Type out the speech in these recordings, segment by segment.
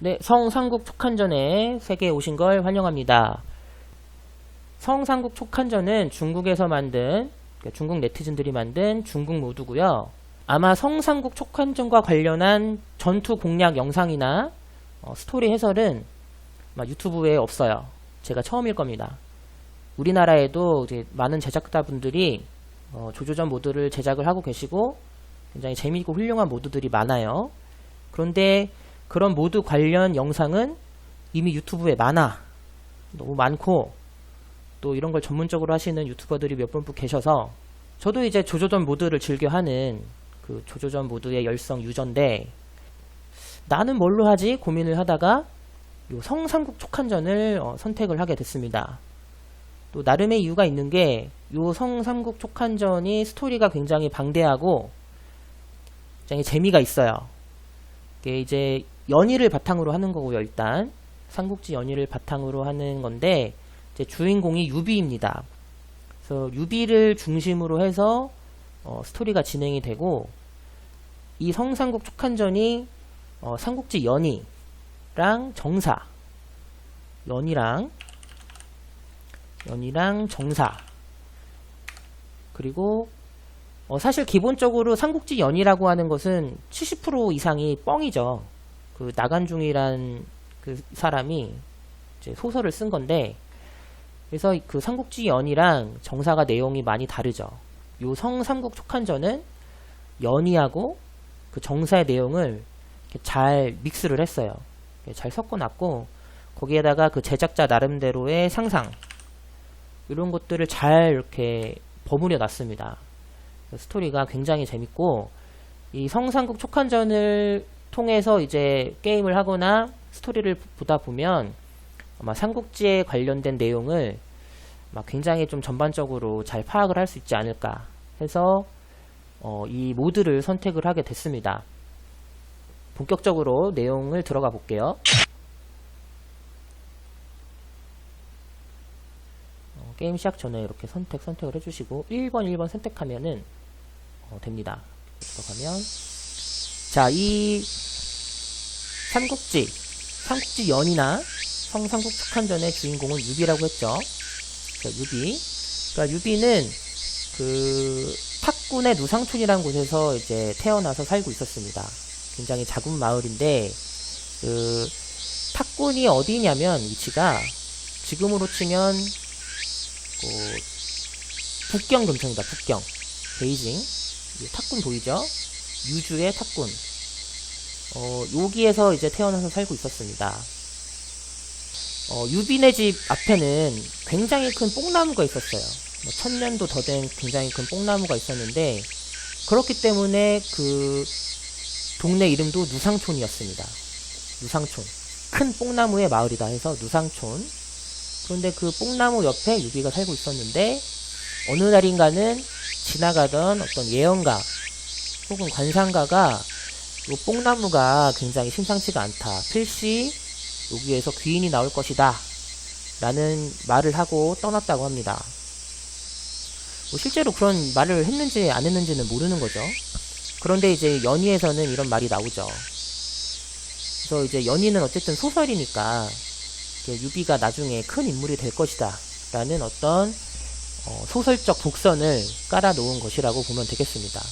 네, 성삼국 촉한전에 세계에 오신 걸 환영합니다. 성삼국 촉한전은 중국에서 만든, 그러니까 중국 네티즌들이 만든 중국 모드고요. 아마 성삼국 촉한전과 관련한 전투 공략 영상이나 스토리 해설은 유튜브에 없어요. 제가 처음일 겁니다. 우리나라에도 이제 많은 제작자분들이 조조전 모드를 제작을 하고 계시고 굉장히 재미있고 훌륭한 모드들이 많아요. 그런데 그런 모드 관련 영상은 이미 유튜브에 너무 많고 또 이런 걸 전문적으로 하시는 유튜버들이 몇 분 계셔서 저도 이제 조조전 모드를 즐겨하는 그 조조전 모드의 열성 유저인데 나는 뭘로 하지 고민을 하다가 요 성삼국 촉한전을 선택을 하게 됐습니다. 또 나름의 이유가 있는 게 요 성삼국 촉한전이 스토리가 굉장히 방대하고 굉장히 재미가 있어요. 이게 이제 연의를 바탕으로 하는 거고요. 일단 삼국지 연의를 바탕으로 하는 건데 이제 주인공이 유비입니다. 그래서 유비를 중심으로 해서 스토리가 진행이 되고 이 성삼국 촉한전이 삼국지 연의랑 정사, 연의랑 정사, 그리고 사실 기본적으로 삼국지 연의라고 하는 것은 70% 이상이 뻥이죠. 그 나간중이란 그 사람이 이제 소설을 쓴 건데, 그래서 그 삼국지 연의랑 정사가 내용이 많이 다르죠. 요 성삼국 촉한전은 연의하고 그 정사의 내용을 이렇게 잘 믹스를 했어요. 잘 섞어놨고 거기에다가 그 제작자 나름대로의 상상 이런 것들을 잘 이렇게 버무려 놨습니다. 스토리가 굉장히 재밌고 이 성삼국 촉한전을 통해서 이제 게임을 하거나 스토리를 보다 보면 아마 삼국지에 관련된 내용을 굉장히 좀 전반적으로 잘 파악을 할 수 있지 않을까 해서 이 모드를 선택을 하게 됐습니다. 본격적으로 내용을 들어가 볼게요. 게임 시작 전에 이렇게 선택을 해주시고 1번 선택하면은 됩니다. 들어가면 자, 이 삼국지 연의나 성삼국 촉한전의 주인공은 유비라고 했죠. 자, 그러니까 유비는 그 탁군의 누상촌이라는 곳에서 이제 태어나서 살고 있었습니다. 굉장히 작은 마을인데 그 탁군이 어디냐면 위치가 지금으로 치면 북경 근처입니다. 북경, 베이징. 탁군 보이죠? 유주의 탁군. 여기에서 이제 태어나서 살고 있었습니다. 유비네 집 앞에는 굉장히 큰 뽕나무가 있었어요. 1000년도 더 된 굉장히 큰 뽕나무가 있었는데 그렇기 때문에 그 동네 이름도 누상촌이었습니다. 누상촌. 큰 뽕나무의 마을이다 해서 누상촌. 그런데 그 뽕나무 옆에 유비가 살고 있었는데 어느 날인가는 지나가던 어떤 예언가 혹은 관상가가 이 뽕나무가 굉장히 심상치가 않다. 필시 여기에서 귀인이 나올 것이다. 라는 말을 하고 떠났다고 합니다. 실제로 그런 말을 했는지 안 했는지는 모르는 거죠. 그런데 이제 연의에서는 이런 말이 나오죠. 그래서 이제 연의는 어쨌든 소설이니까 유비가 나중에 큰 인물이 될 것이다. 라는 어떤 소설적 독선을 깔아 놓은 것이라고 보면 되겠습니다.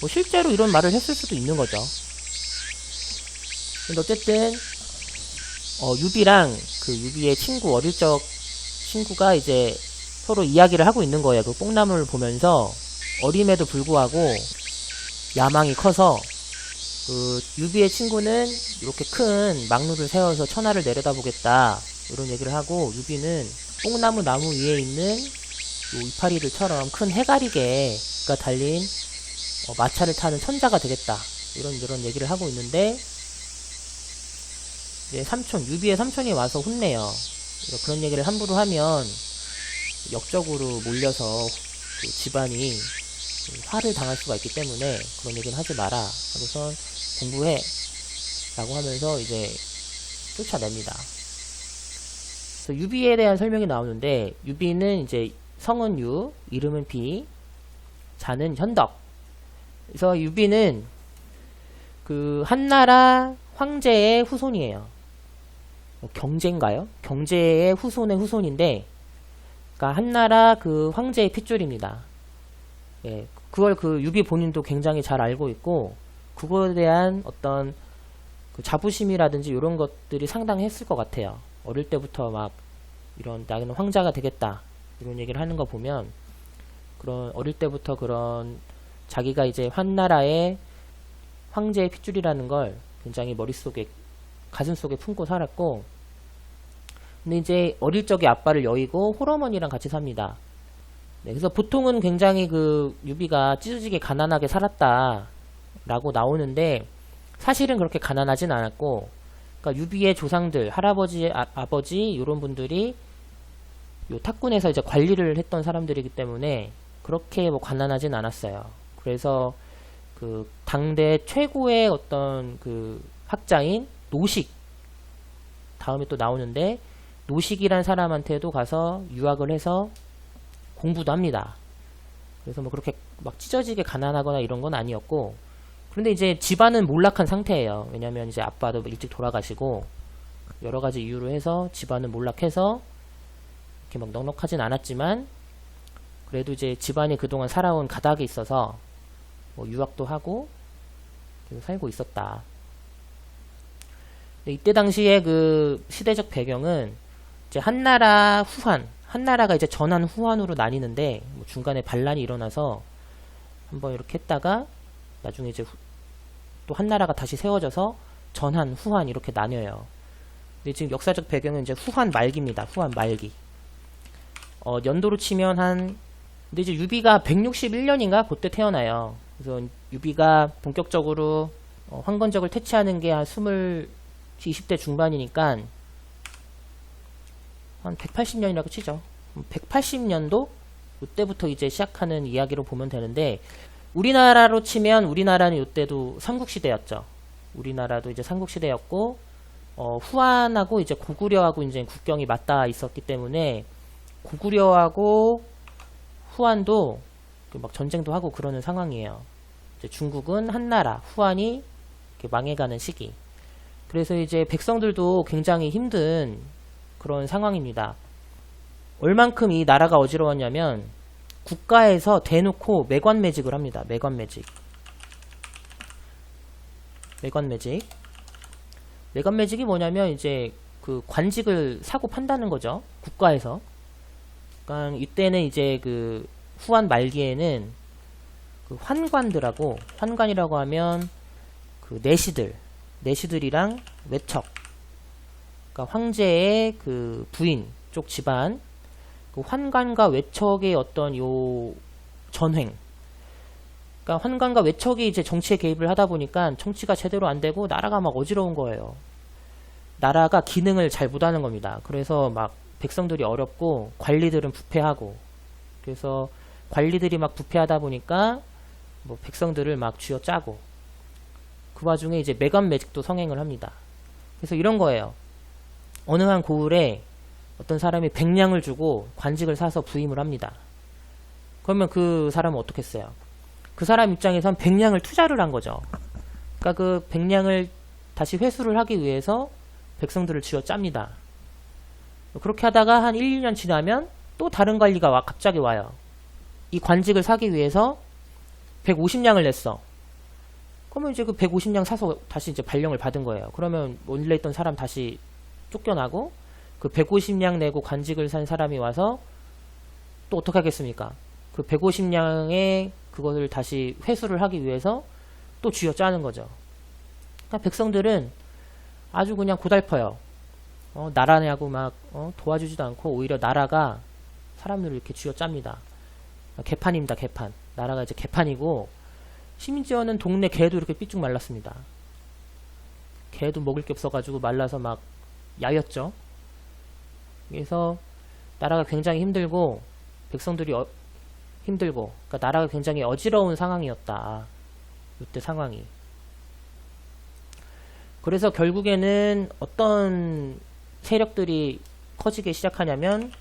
실제로 이런 말을 했을 수도 있는 거죠. 근데 어쨌든 유비랑 그 유비의 친구, 어릴 적 친구가 이제 서로 이야기를 하고 있는 거예요. 그 뽕나무를 보면서 어림에도 불구하고 야망이 커서 그 유비의 친구는 이렇게 큰 망루를 세워서 천하를 내려다보겠다 이런 얘기를 하고 얘는 뽕나무 나무 위에 있는 요 이파리들처럼 큰 해가리개가 달린 마차를 타는 천자가 되겠다 이런 얘기를 하고 있는데 이제 유비의 삼촌이 와서 혼내요. 그런 얘기를 함부로 하면 역적으로 몰려서 그 집안이 화를 당할 수가 있기 때문에 그런 얘기는 하지 마라 하고선 공부해 라고 하면서 이제 쫓아냅니다. 그래서 유비에 대한 설명이 나오는데 유비는 이제 성은 유, 이름은 비, 자는 현덕. 그래서 유비는 그 한나라 황제의 후손이에요. 경제인가요? 경제의 후손의 후손인데, 그러니까 한나라 그 황제의 핏줄입니다. 예, 그걸 그 유비 본인도 굉장히 잘 알고 있고, 그거에 대한 어떤 그 자부심이라든지 이런 것들이 상당했을 것 같아요. 어릴 때부터 막 이런 나는 황자가 되겠다 이런 얘기를 하는 거 보면, 그런 어릴 때부터 그런 자기가 이제 한나라의 황제의 핏줄이라는 걸 굉장히 머릿속에 가슴속에 품고 살았고, 근데 이제 어릴 적에 아빠를 여의고 홀어머니랑 같이 삽니다. 네, 그래서 보통은 굉장히 그 유비가 찢어지게 가난하게 살았다라고 나오는데, 사실은 그렇게 가난하진 않았고, 그러니까 유비의 조상들, 할아버지, 아버지 이런 분들이 요 탁군에서 이제 관리를 했던 사람들이기 때문에 그렇게 뭐 가난하진 않았어요. 그래서 그 당대 최고의 어떤 그 학자인 노식, 다음에 또 나오는데, 노식이란 사람한테도 가서 유학을 해서 공부도 합니다. 그래서 뭐 그렇게 막 찢어지게 가난하거나 이런 건 아니었고, 그런데 이제 집안은 몰락한 상태예요. 왜냐면 이제 아빠도 일찍 돌아가시고 여러 가지 이유로 해서 집안은 몰락해서 이렇게 막 넉넉하진 않았지만, 그래도 이제 집안이 그동안 살아온 가닥이 있어서 뭐 유학도 하고 계속 살고 있었다. 이때 당시에 그 시대적 배경은 이제 한나라 후한, 한나라가 이제 전한 후한으로 나뉘는데, 뭐 중간에 반란이 일어나서 한번 이렇게 했다가 나중에 이제 또 한나라가 다시 세워져서 전한, 후한 이렇게 나뉘어요. 근데 지금 역사적 배경은 이제 후한 말기입니다. 후한 말기. 연도로 치면 근데 이제 유비가 161년인가 그때 태어나요. 그래서 유비가 본격적으로 황건적을 퇴치하는 게 한 20대 중반이니까 한 180년이라고 치죠. 180년도 이때부터 이제 시작하는 이야기로 보면 되는데, 우리나라로 치면 우리나라는 이때도 삼국시대였죠. 우리나라도 이제 삼국시대였고, 후한하고 이제 고구려하고 이제 국경이 맞닿아 있었기 때문에 고구려하고 후한도 막 전쟁도 하고 그러는 상황이에요. 이제 중국은 한나라, 후한이 이렇게 망해가는 시기. 그래서 이제 백성들도 굉장히 힘든 그런 상황입니다. 얼만큼 이 나라가 어지러웠냐면, 국가에서 대놓고 매관매직을 합니다. 매관매직. 매관매직이 뭐냐면 이제 그 관직을 사고 판다는 거죠. 국가에서. 그러니까 이때는 이제 그 후한 말기에는 그 환관들하고, 환관이라고 하면 그 내시들이랑 외척, 그러니까 황제의 그 부인 쪽 집안, 그 환관과 외척의 어떤 요 전횡, 그러니까 환관과 외척이 이제 정치에 개입을 하다 보니까 정치가 제대로 안 되고 나라가 막 어지러운 거예요. 나라가 기능을 잘 못하는 겁니다. 그래서 막 백성들이 어렵고 관리들은 부패하고, 그래서 관리들이 막 부패하다 보니까 뭐 백성들을 막 쥐어짜고, 그 와중에 이제 매관매직도 성행을 합니다. 그래서 이런 거예요. 어느 한 고을에 어떤 사람이 100냥을 주고 관직을 사서 부임을 합니다. 그러면 그 사람은 어떻겠어요? 그 사람 입장에선 100냥을 투자를 한 거죠. 그러니까 그 100냥을 다시 회수를 하기 위해서 백성들을 쥐어짭니다. 그렇게 하다가 한 1, 2년 지나면 또 다른 관리가 갑자기 와요. 이 관직을 사기 위해서 150냥을 냈어. 그러면 이제 그 150냥 사서 다시 이제 발령을 받은 거예요. 그러면 원래 있던 사람 다시 쫓겨나고, 그 150냥 내고 관직을 산 사람이 와서 또 어떻게 하겠습니까? 그 150냥의 그것을 다시 회수를 하기 위해서 또 쥐어짜는 거죠. 그러니까 백성들은 아주 그냥 고달퍼요. 나라냐고 막 도와주지도 않고, 오히려 나라가 사람들을 이렇게 쥐어짭니다. 개판입니다. 개판. 나라가 이제 개판이고, 심지어는 동네 개도 이렇게 삐쭉 말랐습니다. 개도 먹을 게 없어가지고 말라서 막 야였죠. 그래서 나라가 굉장히 힘들고, 백성들이 힘들고, 그러니까 나라가 굉장히 어지러운 상황이었다. 이때 상황이. 그래서 결국에는 어떤 세력들이 커지기 시작하냐면,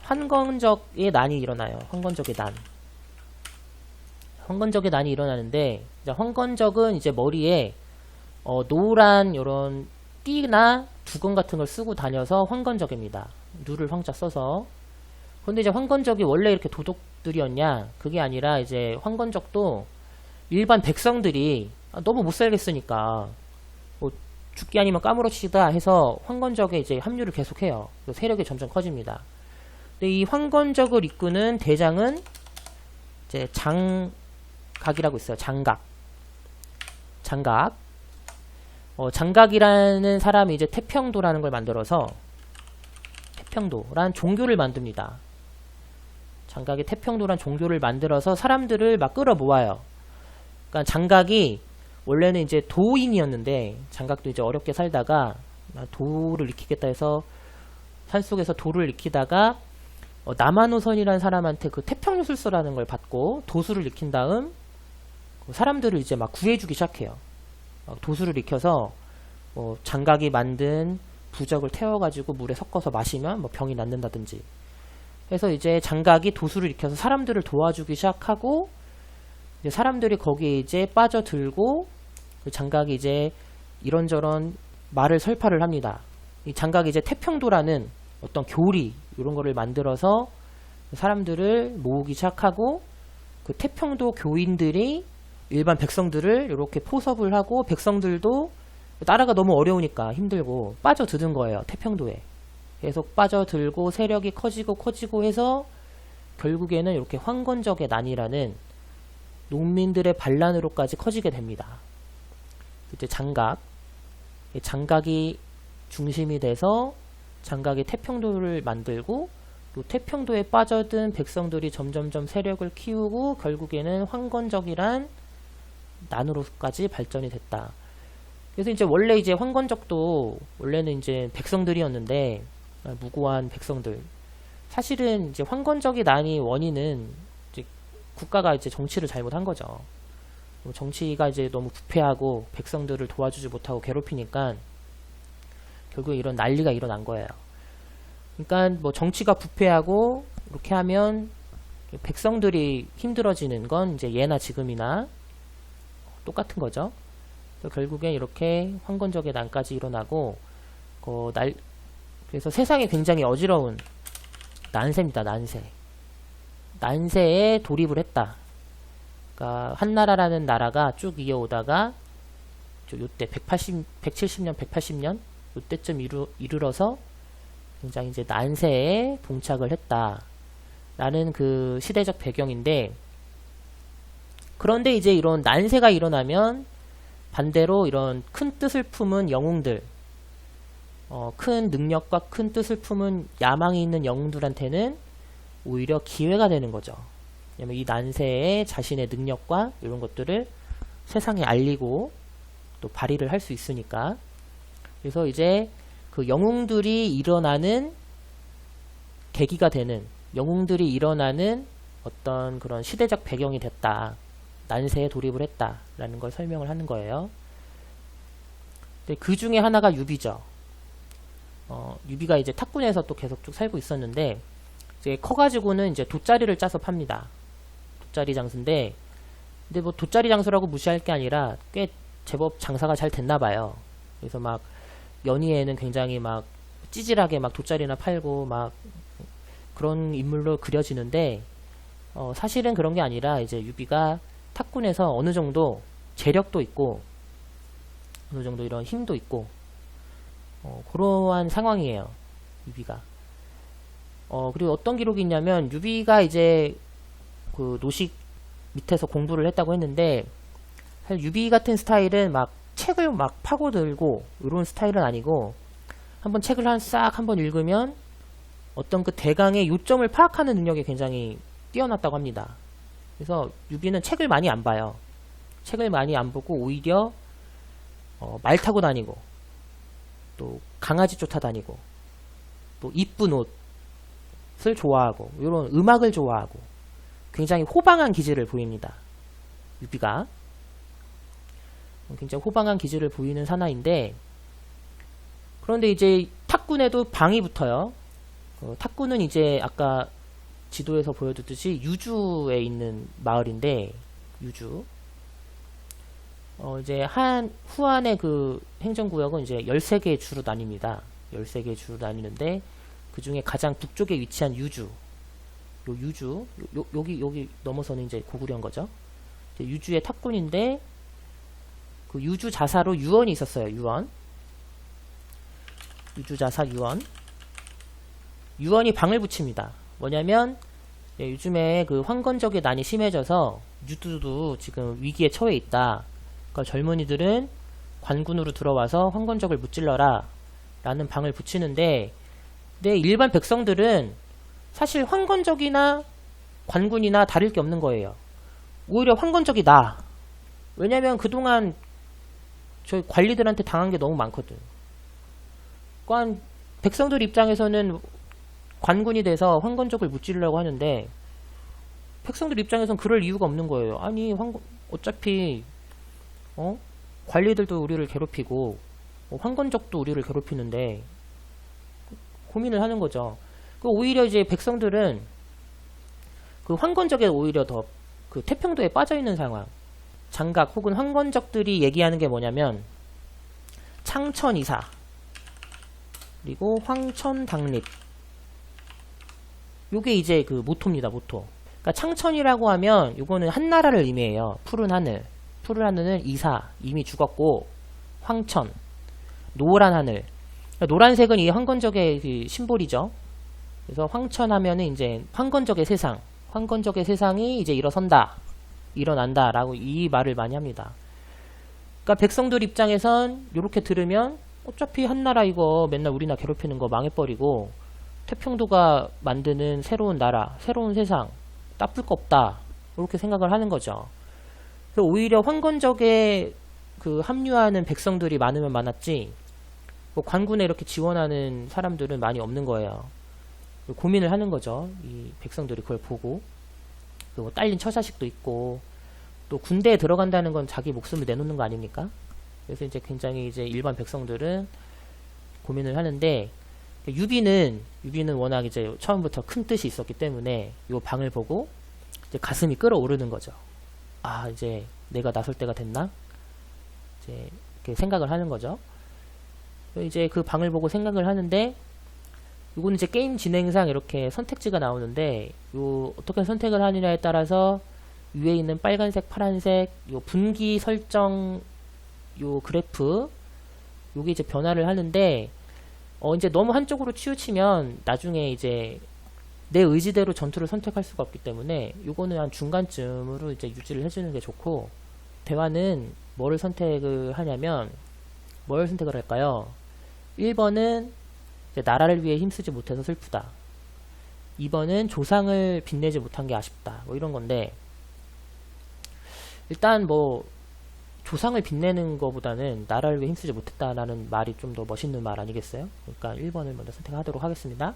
환건적의 난이 일어나요. 환건적의 난. 환건적의 난이 일어나는데, 이제 환건적은 이제 머리에 노란 요런 띠나 두건 같은 걸 쓰고 다녀서 황건적입니다. 누를 황자 써서. 근데 이제 황건적이 원래 이렇게 도둑들이었냐? 그게 아니라 이제 황건적도 일반 백성들이 너무 못 살겠으니까 뭐 죽기 아니면 까무러치다 해서 황건적에 이제 합류를 계속해요. 세력이 점점 커집니다. 근데 이 황건적을 이끄는 대장은 이제 장각이라고 있어요. 장각. 장각이라는 사람이 이제 태평도라는 걸 만들어서 태평도란 종교를 만듭니다. 장각이 태평도란 종교를 만들어서 사람들을 막 끌어모아요. 그러니까 장각이 원래는 이제 도인이었는데 장각도 이제 어렵게 살다가 도를 익히겠다 해서 산속에서 도를 익히다가 남한호선이라는 사람한테 그 태평유술서라는 걸 받고 도수를 익힌 다음 사람들을 이제 막 구해주기 시작해요. 도수를 익혀서 장각이 만든 부적을 태워가지고 물에 섞어서 마시면 뭐 병이 낫는다든지 해서 이제 장각이 도수를 익혀서 사람들을 도와주기 시작하고 이제 사람들이 거기에 이제 빠져들고 그 장각이 이제 이런저런 말을 설파를 합니다. 이 장각이 이제 태평도라는 어떤 교리 이런 거를 만들어서 사람들을 모으기 시작하고 그 태평도 교인들이 일반 백성들을 이렇게 포섭을 하고 백성들도 나라가 너무 어려우니까 힘들고 빠져드는 거예요. 태평도에. 계속 빠져들고 세력이 커지고 해서 결국에는 이렇게 황건적의 난이라는 농민들의 반란으로까지 커지게 됩니다. 이제 장각이 중심이 돼서 장각이 태평도를 만들고 또 태평도에 빠져든 백성들이 점점점 세력을 키우고 결국에는 황건적이란 난으로까지 발전이 됐다. 그래서 이제 원래 이제 황건적도 원래는 이제 백성들이었는데 무고한 백성들. 사실은 이제 황건적이 난이 원인은 이제 국가가 이제 정치를 잘못한 거죠. 정치가 이제 너무 부패하고 백성들을 도와주지 못하고 괴롭히니까 결국 이런 난리가 일어난 거예요. 그러니까 뭐 정치가 부패하고 이렇게 하면 백성들이 힘들어지는 건 이제 예나 지금이나 똑같은 거죠. 결국엔 이렇게 황건적의 난까지 일어나고 그래서 세상에 굉장히 어지러운 난세입니다. 난세에 돌입을 했다. 그러니까 한나라라는 나라가 쭉 이어오다가 요때 170년, 180년 요때쯤 이르러서 굉장히 이제 난세에 봉착을 했다라는 그 시대적 배경인데, 그런데 이제 이런 난세가 일어나면 반대로 이런 큰 뜻을 품은 영웅들, 큰 능력과 큰 뜻을 품은 야망이 있는 영웅들한테는 오히려 기회가 되는 거죠. 왜냐면 이 난세에 자신의 능력과 이런 것들을 세상에 알리고 또 발휘를 할 수 있으니까. 그래서 이제 그 영웅들이 일어나는 계기가 되는, 영웅들이 일어나는 어떤 그런 시대적 배경이 됐다. 난세에 돌입을 했다라는 걸 설명을 하는 거예요. 그 중에 하나가 유비죠. 유비가 이제 탁군에서 또 계속 쭉 살고 있었는데, 이제 커가지고는 이제 돗자리를 짜서 팝니다. 돗자리 장수인데, 근데 뭐 돗자리 장수라고 무시할 게 아니라 꽤 제법 장사가 잘 됐나 봐요. 그래서 막 연희에는 굉장히 막 찌질하게 막 돗자리나 팔고 막 그런 인물로 그려지는데, 사실은 그런 게 아니라 이제 유비가 탁군에서 어느 정도 재력도 있고 어느 정도 이런 힘도 있고 그러한 상황이에요. 유비가. 그리고 어떤 기록이 있냐면, 유비가 이제 그 노식 밑에서 공부를 했다고 했는데, 사실 유비 같은 스타일은 막 책을 막 파고들고 이런 스타일은 아니고, 한번 책을 싹 한번 읽으면 어떤 그 대강의 요점을 파악하는 능력이 굉장히 뛰어났다고 합니다. 그래서 유비는 책을 많이 안 봐요. 책을 많이 안 보고 오히려 말 타고 다니고, 또 강아지 쫓아다니고, 또 이쁜 옷을 좋아하고, 이런 음악을 좋아하고, 굉장히 호방한 기질을 보입니다. 유비가 굉장히 호방한 기질을 보이는 사나이인데, 그런데 이제 탁군에도 방이 붙어요. 탁군은 이제 아까 지도에서 보여줬듯이 유주에 있는 마을인데, 유주. 이제 후한의 그 행정구역은 이제 13개의 주로 나뉩니다. 13개의 주로 나뉘는데 그 중에 가장 북쪽에 위치한 유주, 여기 넘어서는 이제 고구려인 거죠. 유주의 탑군인데 그 유주 자사로 유언이 있었어요. 유주 자사 유언이 방을 붙입니다. 뭐냐면 요즘에 그 황건적의 난이 심해져서 유두도 지금 위기에 처해 있다. 그러니까 젊은이들은 관군으로 들어와서 황건적을 무찔러라 라는 방을 붙이는데, 일반 백성들은 사실 황건적이나 관군이나 다를 게 없는 거예요. 오히려 황건적이 나아. 왜냐면 그동안 저희 관리들한테 당한 게 너무 많거든. 그러니까 백성들 입장에서는 관군이 돼서 황건적을 무찌르려고 하는데 백성들 입장에서는 그럴 이유가 없는 거예요. 아니 어차피 관리들도 우리를 괴롭히고 황건적도 우리를 괴롭히는데 고민을 하는 거죠. 오히려 이제 백성들은 그 황건적에 오히려 더 그 태평도에 빠져 있는 상황. 장각 혹은 황건적들이 얘기하는 게 뭐냐면 창천이사 그리고 황천당립, 요게 이제 그 모토입니다. 모토. 그러니까 창천이라고 하면 요거는 한나라를 의미해요. 푸른 하늘은 이사, 이미 죽었고, 황천, 노란 하늘. 그러니까 노란색은 이 황건적의 그 심볼이죠. 그래서 황천 하면은 이제 황건적의 세상이 이제 일어난다 라고 이 말을 많이 합니다. 그러니까 백성들 입장에선 요렇게 들으면 어차피 한나라 이거 맨날 우리나 괴롭히는 거 망해버리고 태평도가 만드는 새로운 나라, 새로운 세상 나쁠 거 없다, 이렇게 생각을 하는 거죠. 그래서 오히려 황건적에 그 합류하는 백성들이 많으면 많았지 관군에 이렇게 지원하는 사람들은 많이 없는 거예요. 고민을 하는 거죠. 이 백성들이 그걸 보고. 뭐 딸린 처자식도 있고, 또 군대에 들어간다는 건 자기 목숨을 내놓는 거 아닙니까? 그래서 이제 굉장히 이제 일반 백성들은 고민을 하는데, 유비는 워낙 이제 처음부터 큰 뜻이 있었기 때문에 이 방을 보고 이제 가슴이 끓어오르는 거죠. 아, 이제 내가 나설 때가 됐나? 이제 이렇게 생각을 하는 거죠. 이제 그 방을 보고 생각을 하는데, 이거는 이제 게임 진행상 이렇게 선택지가 나오는데, 요 어떻게 선택을 하느냐에 따라서 위에 있는 빨간색, 파란색, 요 분기 설정, 요 그래프, 요게 이제 변화를 하는데, 이제 너무 한쪽으로 치우치면 나중에 이제 내 의지대로 전투를 선택할 수가 없기 때문에 요거는 한 중간쯤으로 이제 유지를 해주는 게 좋고, 대화는 뭐를 선택을 하냐면, 뭘 선택을 할까요? 1번은 나라를 위해 힘쓰지 못해서 슬프다. 2번은 조상을 빛내지 못한 게 아쉽다. 뭐 이런 건데, 일단 뭐 조상을 빛내는 것보다는 나라를 위해 힘쓰지 못했다라는 말이 좀 더 멋있는 말 아니겠어요? 그러니까 1번을 먼저 선택하도록 하겠습니다.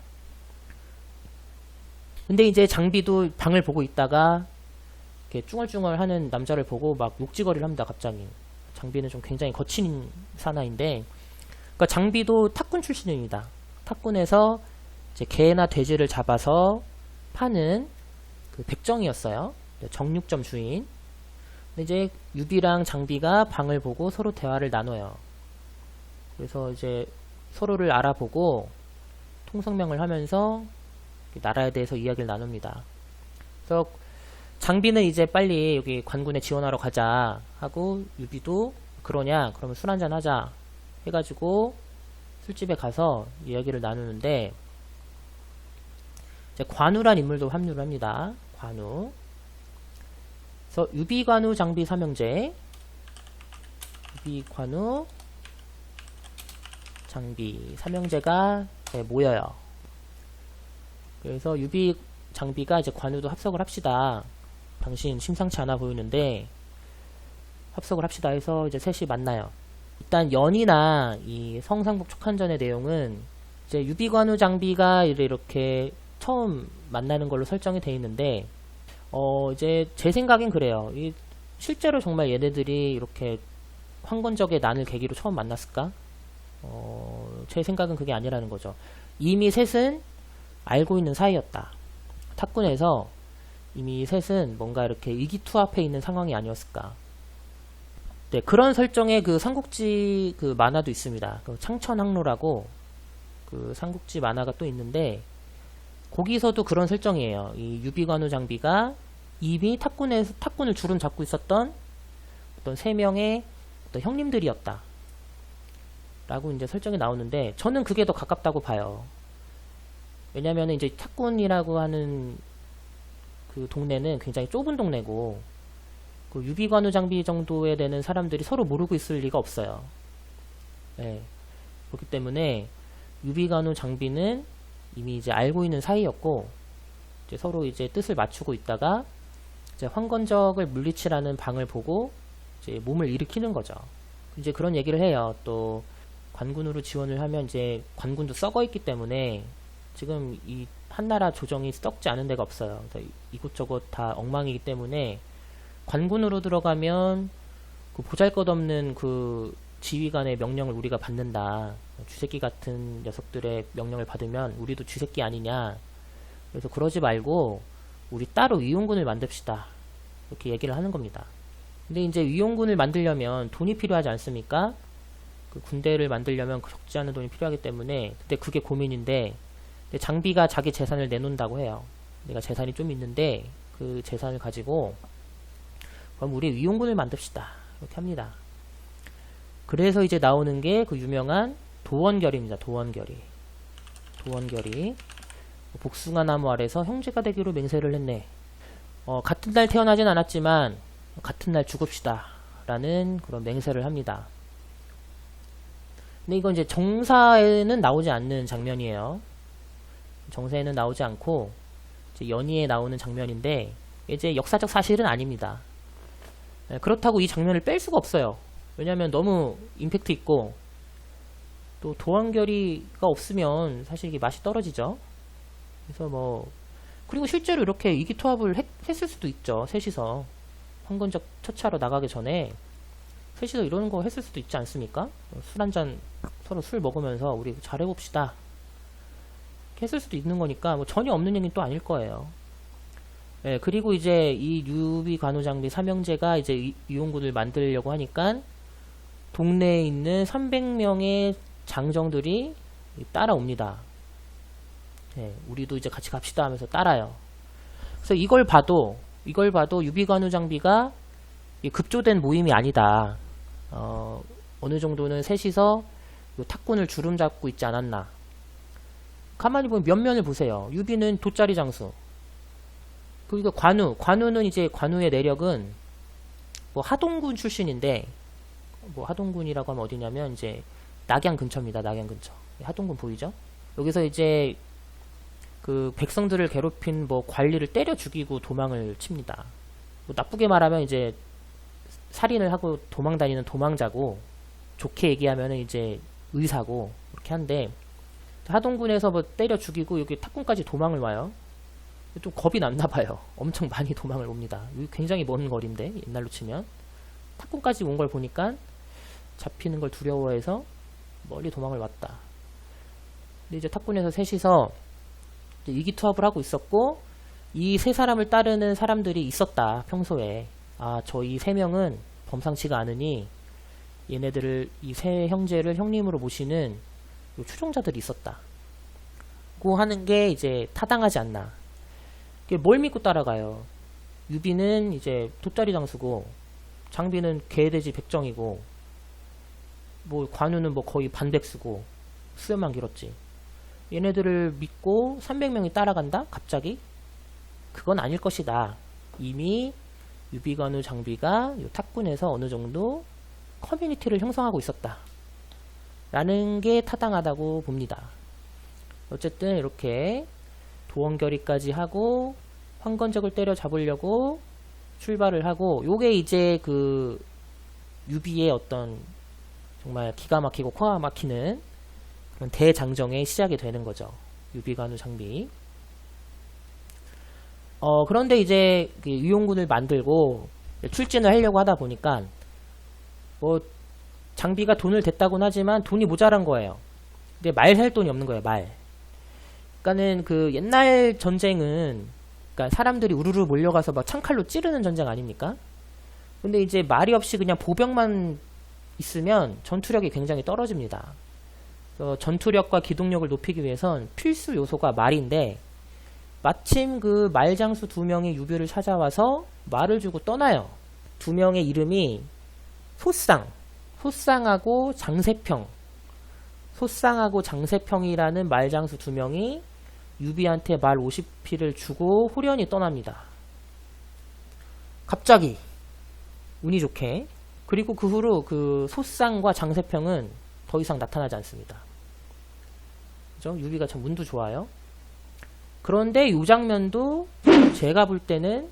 근데 이제 장비도 방을 보고 있다가 이렇게 쭝얼쭝얼 하는 남자를 보고 막 욕지거리를 합니다. 갑자기. 장비는 좀 굉장히 거친 사나이인데, 그러니까 장비도 탁군 출신입니다. 탁군에서 이제 개나 돼지를 잡아서 파는 그 백정이었어요. 정육점 주인. 근데 이제 유비랑 장비가 방을 보고 서로 대화를 나눠요. 그래서 이제 서로를 알아보고 통성명을 하면서 나라에 대해서 이야기를 나눕니다. 그래서 장비는 이제 빨리 여기 관군에 지원하러 가자 하고, 유비도 그러냐? 그러면 술 한잔 하자 해가지고 술집에 가서 이야기를 나누는데, 이제 관우란 인물도 합류를 합니다. 관우. 그래서 유비, 관우, 장비 삼형제. 유비, 관우, 장비 삼형제가 모여요. 그래서 유비, 장비가 이제 관우도 합석을 합시다. 당신 심상치 않아 보이는데 합석을 합시다 해서 이제 셋이 만나요. 일단 연이나 이 성상국 촉한전의 내용은 이제 유비, 관우, 장비가 이렇게 처음 만나는 걸로 설정이 되어 있는데, 이제 제 생각엔 그래요. 실제로 정말 얘네들이 이렇게 황건적의 난을 계기로 처음 만났을까? 제 생각은 그게 아니라는 거죠. 이미 셋은 알고 있는 사이였다. 탁군에서 이미 셋은 뭔가 이렇게 의기투합해 있는 상황이 아니었을까. 네, 그런 설정의 그 삼국지 그 만화도 있습니다. 그 창천항로라고 그 삼국지 만화가 또 있는데 거기서도 그런 설정이에요. 이 유비관우 장비가 이미 탁군을 주름 잡고 있었던 어떤 3명의 어떤 형님들이었다. 라고 이제 설정이 나오는데 저는 그게 더 가깝다고 봐요. 왜냐면 이제 탁군이라고 하는 그 동네는 굉장히 좁은 동네고 그 유비관우 장비 정도에 되는 사람들이 서로 모르고 있을 리가 없어요. 네. 그렇기 때문에 유비관우 장비는 이미 이제 알고 있는 사이였고 이제 서로 이제 뜻을 맞추고 있다가 이제 황건적을 물리치라는 방을 보고 이제 몸을 일으키는 거죠. 이제 그런 얘기를 해요. 또 관군으로 지원을 하면 이제 관군도 썩어 있기 때문에 지금 이 한나라 조정이 썩지 않은 데가 없어요. 이곳저곳 다 엉망이기 때문에 관군으로 들어가면 그 보잘것없는 그 지휘관의 명령을 우리가 받는다. 쥐새끼 같은 녀석들의 명령을 받으면 우리도 쥐새끼 아니냐. 그래서 그러지 말고 우리 따로 위용군을 만듭시다. 이렇게 얘기를 하는 겁니다. 근데 이제 위용군을 만들려면 돈이 필요하지 않습니까? 그 군대를 만들려면 적지 않은 돈이 필요하기 때문에 근데 그게 고민인데 근데 장비가 자기 재산을 내놓는다고 해요. 내가 재산이 좀 있는데 그 재산을 가지고 그럼 우리 위용군을 만듭시다. 이렇게 합니다. 그래서 이제 나오는 게 그 유명한 도원결입니다. 도원결이. 복숭아 나무 아래서 형제가 되기로 맹세를 했네. 같은 날 태어나진 않았지만 같은 날 죽읍시다. 라는 그런 맹세를 합니다. 근데 이건 이제 정사에는 나오지 않는 장면이에요. 정사에는 나오지 않고 이제 연희에 나오는 장면인데 이제 역사적 사실은 아닙니다. 그렇다고 이 장면을 뺄 수가 없어요. 왜냐하면 너무 임팩트 있고 또 도원결이가 없으면 사실 이게 맛이 떨어지죠. 그래서 뭐 그리고 실제로 이렇게 이기투합을 했을 수도 있죠. 셋이서 황건적 처차로 나가기 전에 셋이서 이런 거 했을 수도 있지 않습니까? 술 한잔 서로 술 먹으면서 우리 잘해봅시다. 이렇게 했을 수도 있는 거니까 뭐 전혀 없는 얘기는 또 아닐 거예요. 네, 그리고 이제 이 유비관우장비 삼형제가 이제 위용군을 만들려고 하니까 동네에 있는 300명의 장정들이 따라옵니다. 네, 우리도 이제 같이 갑시다 하면서 따라요. 그래서 이걸 봐도 유비관우 장비가 급조된 모임이 아니다. 어느 정도는 셋이서 탁군을 주름 잡고 있지 않았나. 가만히 보면 면면을 보세요. 유비는 돗자리 장수. 그리고 관우는 이제 관우의 내력은 뭐 하동군 출신인데 뭐 하동군이라고 하면 어디냐면 이제 낙양 근처입니다. 낙양 근처. 하동군 보이죠? 여기서 이제 그 백성들을 괴롭힌 뭐 관리를 때려 죽이고 도망을 칩니다. 뭐 나쁘게 말하면 이제 살인을 하고 도망 다니는 도망자고 좋게 얘기하면 이제 의사고 그렇게 한데 하동군에서 뭐 때려 죽이고 여기 탁군까지 도망을 와요. 좀 겁이 났나봐요. 엄청 많이 도망을 옵니다. 여기 굉장히 먼 거리인데 옛날로 치면 탁군까지 온 걸 보니까 잡히는 걸 두려워해서 멀리 도망을 왔다. 근데 이제 탁군에서 셋이서 이제 위기투합을 하고 있었고 이 세 사람을 따르는 사람들이 있었다. 평소에 저 이 세 명은 범상치가 않으니 얘네들을 이 세 형제를 형님으로 모시는 추종자들이 있었다. 고 하는 게 이제 타당하지 않나. 뭘 믿고 따라가요? 유비는 이제 돗자리 장수고 장비는 개돼지 백정이고 뭐 관우는 뭐 거의 반백수고 수염만 길었지. 얘네들을 믿고 300명이 따라간다? 갑자기? 그건 아닐 것이다. 이미 유비관우 장비가 요 탁군에서 어느 정도 커뮤니티를 형성하고 있었다. 라는 게 타당하다고 봅니다. 어쨌든 이렇게 도원결의까지 하고 황건적을 때려잡으려고 출발을 하고 요게 이제 그 유비의 어떤 정말 기가 막히고 코가 막히는 그런 대장정의 시작이 되는 거죠. 유비관우 장비. 그런데 이제 그 위용군을 만들고 출진을 하려고 하다 보니까 뭐 장비가 돈을 댔다고는 하지만 돈이 모자란 거예요. 근데 말 살 돈이 없는 거예요. 말. 그러니까는 그 옛날 전쟁은 그러니까 사람들이 우르르 몰려가서 막 창칼로 찌르는 전쟁 아닙니까? 근데 이제 말이 없이 그냥 보병만 있으면 전투력이 굉장히 떨어집니다. 그래서 전투력과 기동력을 높이기 위해선 필수 요소가 말인데, 마침 그 말장수 2명이 유비를 찾아와서 말을 주고 떠나요. 2명의 이름이 소쌍하고 장세평. 소쌍하고 장세평이라는 말장수 2명이 유비한테 말 50피를 주고 후련히 떠납니다. 갑자기 운이 좋게. 그리고 그 후로 그 소쌍과 장세평은 더 이상 나타나지 않습니다. 그죠? 유비가 참 운도 좋아요. 그런데 이 장면도 제가 볼 때는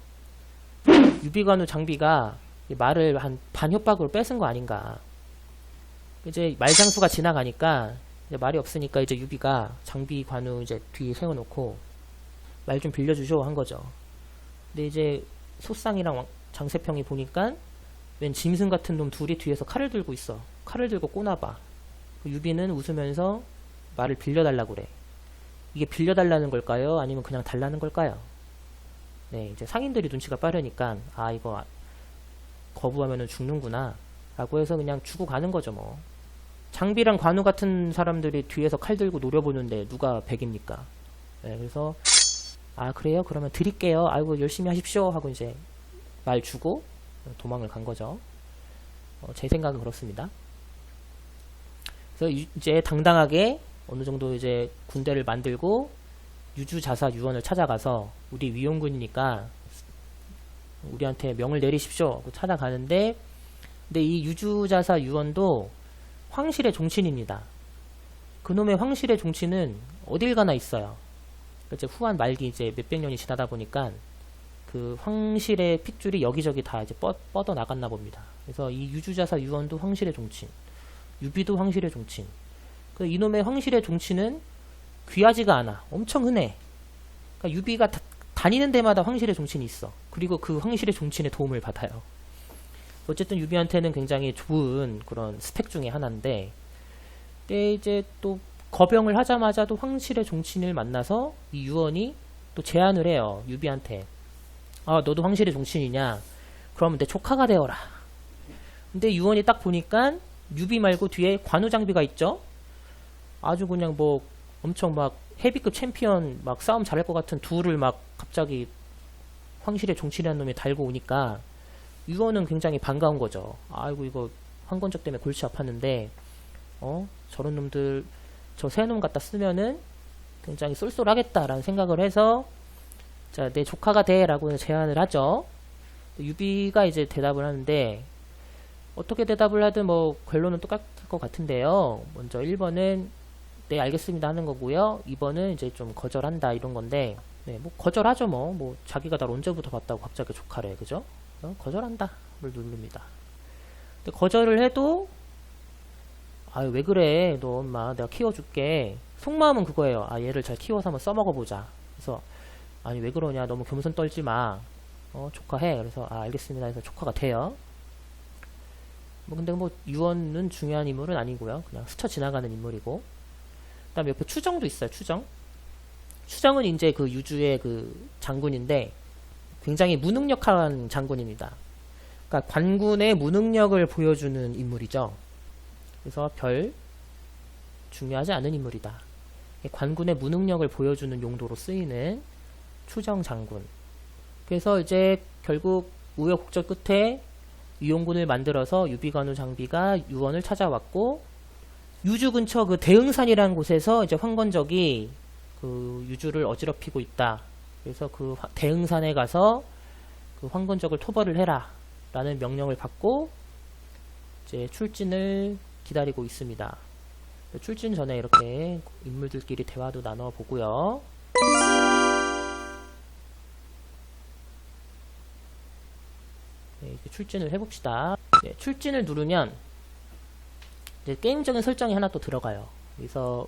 유비관우 장비가 말을 한 반협박으로 뺏은 거 아닌가. 이제 말장수가 지나가니까 이제 말이 없으니까 이제 유비가 장비 관우 이제 뒤에 세워놓고 말 좀 빌려주쇼 한 거죠. 근데 이제 소쌍이랑 장세평이 보니까 웬 짐승 같은 놈 둘이 뒤에서 칼을 들고 있어. 칼을 들고 꼬나봐. 유비는 웃으면서 말을 빌려달라고 그래. 이게 빌려달라는 걸까요? 아니면 그냥 달라는 걸까요? 네, 이제 상인들이 눈치가 빠르니까 아 이거 거부하면은 죽는구나 라고 해서 그냥 주고 가는 거죠. 뭐 장비랑 관우 같은 사람들이 뒤에서 칼 들고 노려보는데 누가 백입니까? 네, 그래서 아 그래요? 그러면 드릴게요. 아이고 열심히 하십시오 하고 이제 말 주고 도망을 간 거죠. 제 생각은 그렇습니다. 그래서 이제 당당하게 어느 정도 이제 군대를 만들고 유주자사 유원을 찾아가서 우리 위용군이니까 우리한테 명을 내리십시오 하고 찾아가는데, 근데 이 유주자사 유원도 황실의 종친입니다. 그놈의 황실의 종친은 어딜 가나 있어요. 이제 후한 말기 이제 몇백 년이 지나다 보니까 그 황실의 핏줄이 여기저기 다 이제 뻗어 나갔나 봅니다. 그래서 이 유주자사 유원도 황실의 종친, 유비도 황실의 종친. 그 이놈의 황실의 종친은 귀하지가 않아. 엄청 흔해. 그러니까 유비가 다니는 데마다 황실의 종친이 있어. 그리고 그 황실의 종친의 도움을 받아요. 어쨌든 유비한테는 굉장히 좋은 그런 스펙 중에 하나인데, 근데 이제 또 거병을 하자마자도 황실의 종친을 만나서 이 유원이 또 제안을 해요. 유비한테. 아, 너도 황실의 종친이냐? 그러면 내 조카가 되어라. 근데 유원이 딱 보니까 유비 말고 뒤에 관우 장비가 있죠? 아주 그냥 뭐 엄청 막 헤비급 챔피언 막 싸움 잘할 것 같은 둘을 막 갑자기 황실의 종친이라는 놈이 달고 오니까 유원은 굉장히 반가운 거죠. 아이고 이거 황건적 때문에 골치 아팠는데 저런 놈들 저 새 놈 갖다 쓰면은 굉장히 쏠쏠하겠다라는 생각을 해서 자, 내 조카가 돼 라고 제안을 하죠. 유비가 이제 대답을 하는데 어떻게 대답을 하든 뭐 결론은 똑같을 것 같은데요. 먼저 1번은 네 알겠습니다 하는 거고요. 2번은 이제 좀 거절한다 이런 건데, 네, 뭐 거절하죠. 뭐 자기가 날 언제부터 봤다고 갑자기 조카래, 그죠? 거절한다 를 누릅니다. 근데 거절을 해도 아유 왜 그래 너 엄마 내가 키워줄게. 속마음은 그거예요. 아 얘를 잘 키워서 한번 써먹어보자. 그래서 아니 왜 그러냐 너무 겸손 떨지마. 조카해. 그래서 아 알겠습니다 해서 조카가 돼요. 뭐 근데 뭐 유언은 중요한 인물은 아니고요. 그냥 스쳐 지나가는 인물이고. 그 다음에 옆에 추정도 있어요. 추정은 이제 그 유주의 그 장군인데 굉장히 무능력한 장군입니다. 그러니까 관군의 무능력을 보여주는 인물이죠. 그래서 별 중요하지 않은 인물이다. 관군의 무능력을 보여주는 용도로 쓰이는 추정 장군. 그래서 이제 결국 우여곡절 끝에 유용군을 만들어서 유비관우 장비가 유원을 찾아왔고, 유주 근처 그 대흥산이라는 곳에서 이제 황건적이 그 유주를 어지럽히고 있다. 그래서 그 대흥산에 가서 그 황건적을 토벌을 해라 라는 명령을 받고 이제 출진을 기다리고 있습니다. 출진 전에 이렇게 인물들끼리 대화도 나눠보고요. 네, 이제 출진을 해봅시다. 네, 출진을 누르면 이제 게임적인 설정이 하나 또 들어가요. 그래서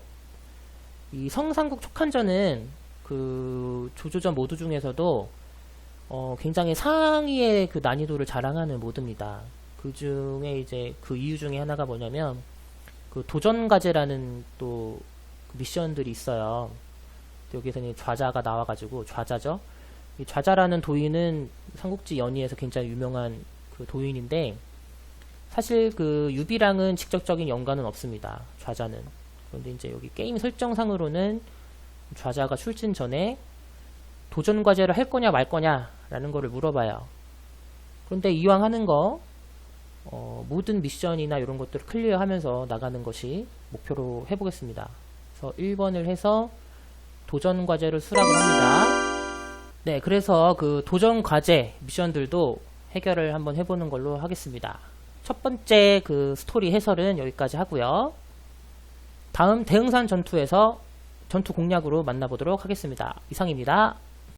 이 성삼국 촉한전은 그 조조전 모드 중에서도 굉장히 상위의 그 난이도를 자랑하는 모드입니다. 그 중에 이제 그 이유 중에 하나가 뭐냐면 그 도전과제라는 또 미션들이 있어요. 여기서는 좌자가 나와가지고 좌자죠. 이 좌자라는 도인은 삼국지 연의에서 굉장히 유명한 그 그 도인인데 사실 그 유비랑은 직접적인 연관은 없습니다. 좌자는. 그런데 이제 여기 게임 설정상으로는 좌자가 출진 전에 도전 과제를 할 거냐 말 거냐 라는 거를 물어봐요. 그런데 이왕 하는 거 모든 미션이나 이런 것들을 클리어하면서 나가는 것이 목표로 해보겠습니다. 그래서 1번을 해서 도전 과제를 수락을 합니다. 네, 그래서 그 도전 과제 미션들도 해결을 한번 해보는 걸로 하겠습니다. 첫 번째 그 스토리 해설은 여기까지 하고요. 다음 대흥산 전투에서 전투 공략으로 만나보도록 하겠습니다. 이상입니다.